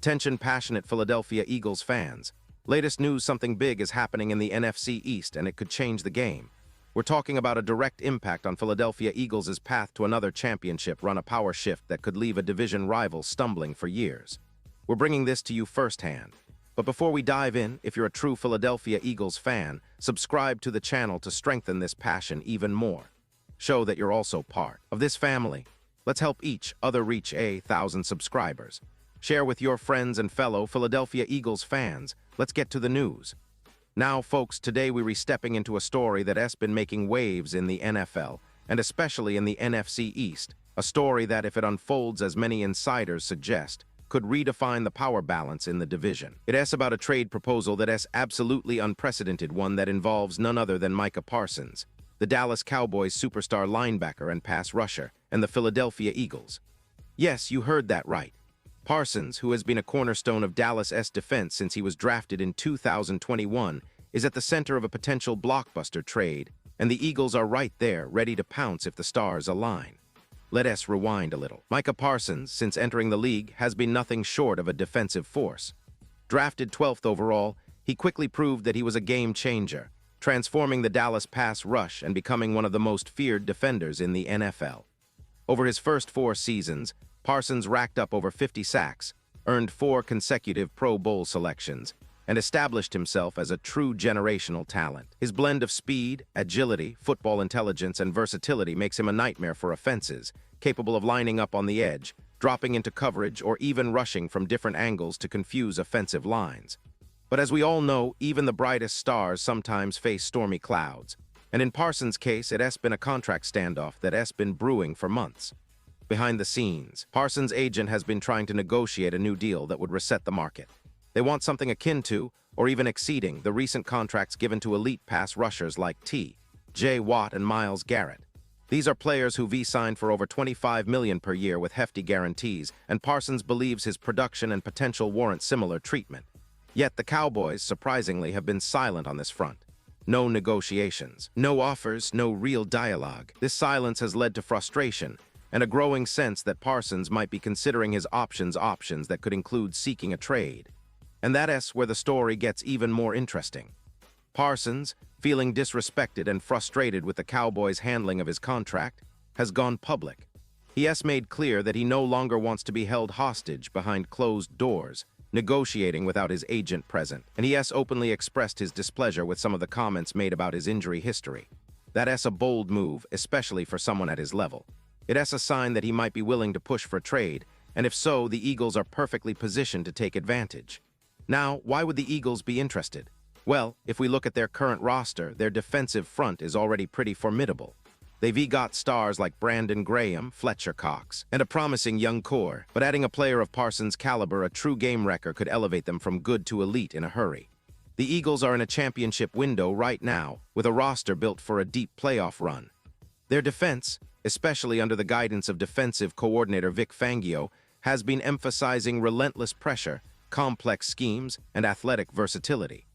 Attention passionate Philadelphia Eagles fans. Latest news, something big is happening in the NFC East and it could change the game. We're talking about a direct impact on Philadelphia Eagles' path to another championship run, a power shift that could leave a division rival stumbling for years. We're bringing this to you firsthand. But before we dive in, if you're a true Philadelphia Eagles fan, subscribe to the channel to strengthen this passion even more. Show that you're also part of this family. Let's help each other reach 1,000 subscribers. Share with your friends and fellow Philadelphia Eagles fans. Let's get to the news. Now, folks, today we're stepping into a story that has been making waves in the NFL, and especially in the NFC East. A story that, if it unfolds as many insiders suggest, could redefine the power balance in the division. It is about a trade proposal that is absolutely unprecedented, one that involves none other than Micah Parsons, the Dallas Cowboys superstar linebacker and pass rusher, and the Philadelphia Eagles. Yes, you heard that right. Parsons, who has been a cornerstone of Dallas' defense since he was drafted in 2021, is at the center of a potential blockbuster trade, and the Eagles are right there, ready to pounce if the stars align. Let us rewind a little. Micah Parsons, since entering the league, has been nothing short of a defensive force. Drafted 12th overall, he quickly proved that he was a game-changer, transforming the Dallas pass rush and becoming one of the most feared defenders in the NFL. Over his first 4 seasons, Parsons racked up over 50 sacks, earned 4 consecutive Pro Bowl selections, and established himself as a true generational talent. His blend of speed, agility, football intelligence, and versatility makes him a nightmare for offenses, capable of lining up on the edge, dropping into coverage, or even rushing from different angles to confuse offensive lines. But as we all know, even the brightest stars sometimes face stormy clouds, and in Parsons' case, it has been a contract standoff that has been brewing for months. Behind the scenes, Parsons' agent has been trying to negotiate a new deal that would reset the market. They want something akin to, or even exceeding, the recent contracts given to elite pass rushers like T.J. Watt and Myles Garrett. These are players who signed for over $25 million per year with hefty guarantees, and Parsons believes his production and potential warrant similar treatment. Yet the Cowboys, surprisingly, have been silent on this front. No negotiations, no offers, no real dialogue. This silence has led to frustration and a growing sense that Parsons might be considering his options that could include seeking a trade. And that is where the story gets even more interesting. Parsons, feeling disrespected and frustrated with the Cowboys' handling of his contract, has gone public. He has made clear that he no longer wants to be held hostage behind closed doors, negotiating without his agent present, and he has openly expressed his displeasure with some of the comments made about his injury history. That is a bold move, especially for someone at his level. It is a sign that he might be willing to push for trade, and if so, the Eagles are perfectly positioned to take advantage. Now, why would the Eagles be interested? Well, if we look at their current roster, their defensive front is already pretty formidable. They've got stars like Brandon Graham, Fletcher Cox, and a promising young core, but adding a player of Parsons' caliber, a true game wrecker, could elevate them from good to elite in a hurry. The Eagles are in a championship window right now, with a roster built for a deep playoff run. Their defense, especially under the guidance of defensive coordinator Vic Fangio, has been emphasizing relentless pressure, complex schemes, and athletic versatility.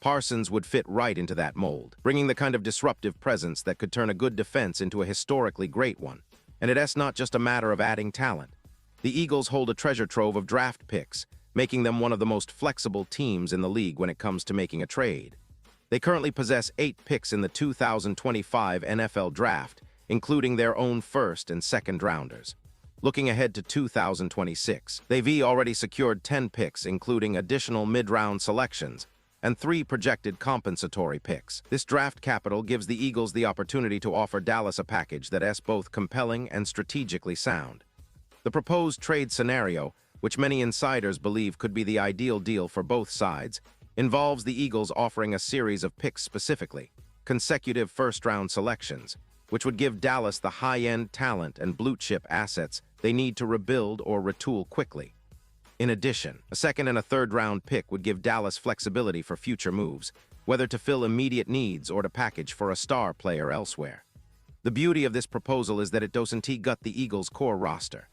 Parsons would fit right into that mold, bringing the kind of disruptive presence that could turn a good defense into a historically great one. And it is not just a matter of adding talent. The Eagles hold a treasure trove of draft picks, making them one of the most flexible teams in the league when it comes to making a trade. They currently possess 8 picks in the 2025 NFL Draft, including their own first and second rounders. Looking ahead to 2026, they've already secured 10 picks, including additional mid-round selections, and 3 projected compensatory picks. This draft capital gives the Eagles the opportunity to offer Dallas a package that is both compelling and strategically sound. The proposed trade scenario, which many insiders believe could be the ideal deal for both sides, involves the Eagles offering a series of picks, specifically consecutive first-round selections, which would give Dallas the high-end talent and blue-chip assets they need to rebuild or retool quickly. In addition, a second and a third-round pick would give Dallas flexibility for future moves, whether to fill immediate needs or to package for a star player elsewhere. The beauty of this proposal is that it doesn't gut the Eagles' core roster.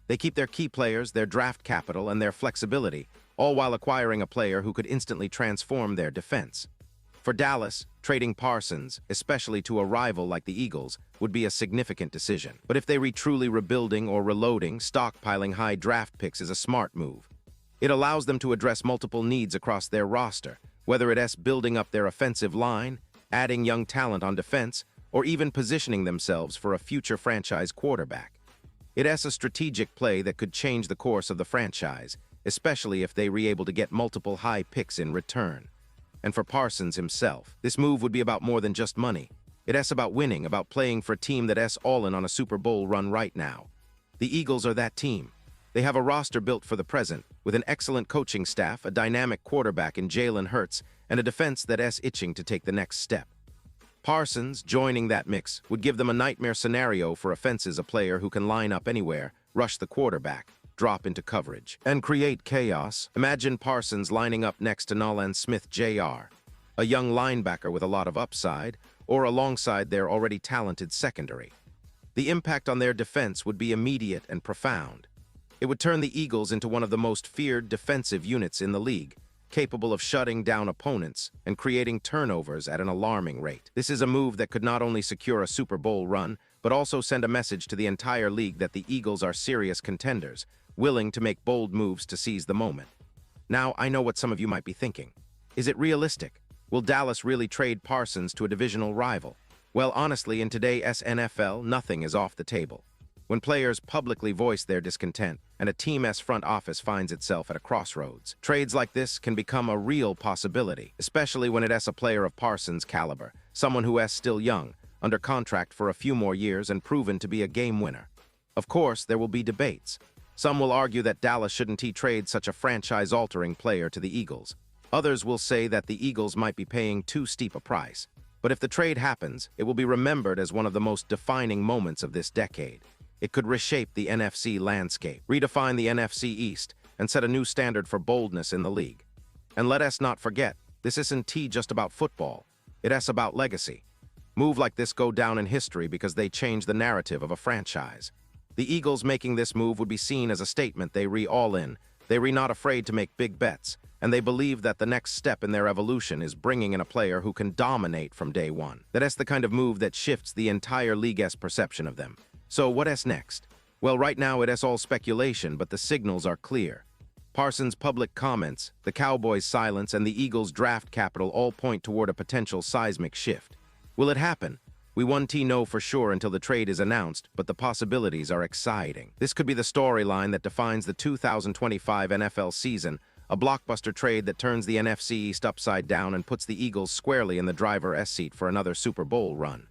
They keep their key players, their draft capital, and their flexibility, all while acquiring a player who could instantly transform their defense. For Dallas, trading Parsons, especially to a rival like the Eagles, would be a significant decision. But if they truly rebuilding or reloading, stockpiling high draft picks is a smart move. It allows them to address multiple needs across their roster, whether it's building up their offensive line, adding young talent on defense, or even positioning themselves for a future franchise quarterback. It's a strategic play that could change the course of the franchise, especially if they were able to get multiple high picks in return. And for Parsons himself, this move would be about more than just money. It's about winning, about playing for a team that's all in on a Super Bowl run right now. The Eagles are that team. They have a roster built for the present, with an excellent coaching staff, a dynamic quarterback in Jalen Hurts, and a defense that's itching to take the next step. Parsons, joining that mix, would give them a nightmare scenario for offenses, a player who can line up anywhere, rush the quarterback, drop into coverage, and create chaos. Imagine Parsons lining up next to Nolan Smith Jr., a young linebacker with a lot of upside, or alongside their already talented secondary. The impact on their defense would be immediate and profound. It would turn the Eagles into one of the most feared defensive units in the league, capable of shutting down opponents and creating turnovers at an alarming rate. This is a move that could not only secure a Super Bowl run, but also send a message to the entire league that the Eagles are serious contenders, willing to make bold moves to seize the moment. Now, I know what some of you might be thinking. Is it realistic? Will Dallas really trade Parsons to a divisional rival? Well, honestly, in today's NFL, nothing is off the table. When players publicly voice their discontent and a team's front office finds itself at a crossroads, trades like this can become a real possibility, especially when it's a player of Parsons' caliber, someone who is still young, under contract for a few more years and proven to be a game winner. Of course, there will be debates. Some will argue that Dallas shouldn't trade such a franchise-altering player to the Eagles. Others will say that the Eagles might be paying too steep a price. But if the trade happens, it will be remembered as one of the most defining moments of this decade. It could reshape the NFC landscape, redefine the NFC East, and set a new standard for boldness in the league. And let us not forget, this isn't just about football. It's about legacy. Moves like this go down in history because they change the narrative of a franchise. The Eagles making this move would be seen as a statement they all in. They not afraid to make big bets, and they believe that the next step in their evolution is bringing in a player who can dominate from day one. That's the kind of move that shifts the entire league's perception of them. So what's next? Well, right now it's all speculation, but the signals are clear. Parsons' public comments, the Cowboys' silence, and the Eagles' draft capital all point toward a potential seismic shift. Will it happen? We won't know for sure until the trade is announced, but the possibilities are exciting. This could be the storyline that defines the 2025 NFL season, a blockbuster trade that turns the NFC East upside down and puts the Eagles squarely in the driver's seat for another Super Bowl run.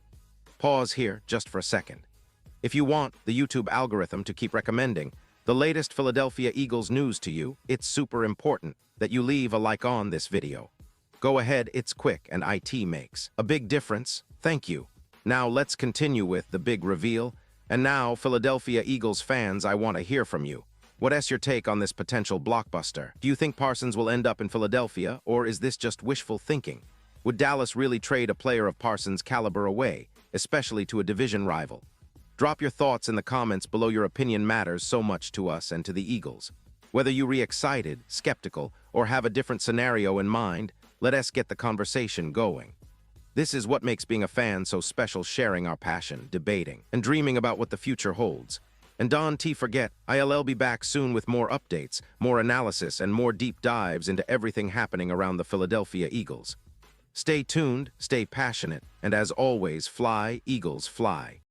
Pause here just for a second. If you want the YouTube algorithm to keep recommending the latest Philadelphia Eagles news to you, it's super important that you leave a like on this video. Go ahead, it's quick and it makes a big difference. Thank you. Now let's continue with the big reveal. And now, Philadelphia Eagles fans, I want to hear from you. What's your take on this potential blockbuster? Do you think Parsons will end up in Philadelphia, or is this just wishful thinking? Would Dallas really trade a player of Parsons' caliber away, especially to a division rival? Drop your thoughts in the comments below. Your opinion matters so much to us and to the Eagles. Whether you're excited, skeptical, or have a different scenario in mind, let us get the conversation going. This is what makes being a fan so special, sharing our passion, debating, and dreaming about what the future holds. And don't forget, I'll be back soon with more updates, more analysis, and more deep dives into everything happening around the Philadelphia Eagles. Stay tuned, stay passionate, and as always, fly, Eagles, fly.